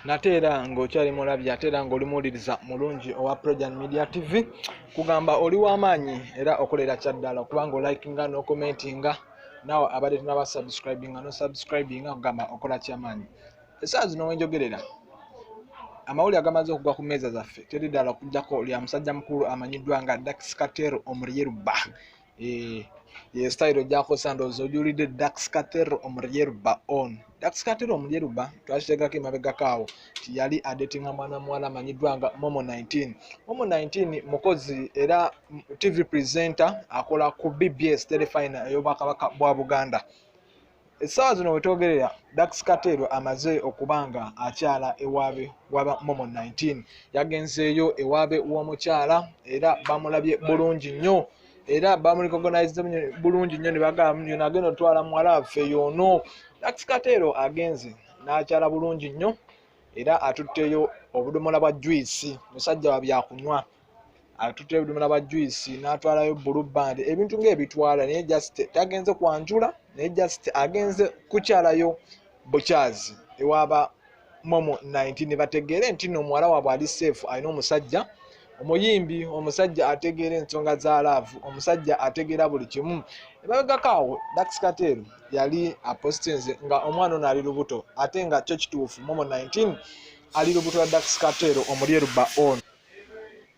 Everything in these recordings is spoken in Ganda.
Natera ng'okyali mulabye ate era ng'olimuwuliriza mulungi owa Projan Media TV kugamba oli w'amaanyi era okolera kyaddala okubanga olikinga n'okomentinga nawe abadde tunaba subscribinga no subscribinga kugamba okola kyamaanyi. Essaawa zino wenjogerera amawulire agamaze okugwa ku mmeeza zaffe teri ddala okuggyako lya musajja mukulu amanyiddwa nga Dax Katero Omulyeruba. Ye style gy'akosa ndowooza ogiwulidde, Dax Katero Omulyeruba on. Dax Katero Omulyeruba twakiteekako emabegako awo nti yali adetinga mwana muwala amanyiddwa nga Momo 19. Momo 19 mukozi era TV presenter akola ku BBS telefina ey'Obwakabaka bwa Buganda. Essaawa zino wetwogerera Dax Katero amaze okubanga akyala ewaabe waba Momo 19. Yagenzeeyo ewaabe w'omukyala era bamulabye bulungi nnyo era bamurecognize bulungi nnyo ne bagamba nagenda otwala muwala waffe yono. Dax Katero agenze n'akyala bulungi nnyo era atutteyo obudomola bwa juice, musajja wa byakunywa atutteyo obudomola bwa juice n'atwalayo blue band ebintu ng'ebitwala naye just tagenze kwanjula naye just agenze kukyalayo bukyazi ewaba Momo 19 bategeere nti no muwala waabwe ali safe, alina omusajja omuyimbi, omusajja ategeera ensonga za laavu, omusajja ategeera buli kimu. Emabegako awo Dax Katero yali apostinze nga omwana ono ali lubuto ate nga kyo kituufu Momo 19 ali lubuto lwa Dax Katero Omulyeruba on.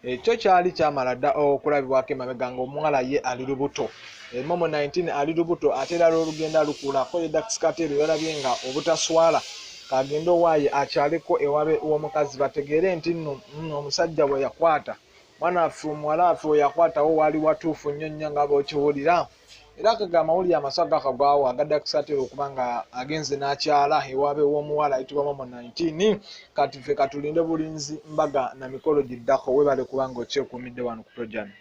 Ekyo kyali kyamala dda okulabibwako emabega ng'omuwala ye ali lubuto. Momo 19 ali lubuto ate era olugenda lukulako ye Dax Katero yalabye nga obutaswala kagenda owaaye akyaleko ewabe w'omukazi bategeere nti nno omusajja bwe yakwata mwana waffe omuwala waffe we yakwatawo waali watuufu nnyo nnyo nga bw'okiwulira. Era kaga amawulire amasaga kagwawo aga Dax Katero okubanga agenze n'akyala ewabe w'omuwala ayitibwa Momo 19. Kati ffe katulinde bulinzi mbaga na mikolo giddako, webale kubanga okyekuumidde wano ku Projan.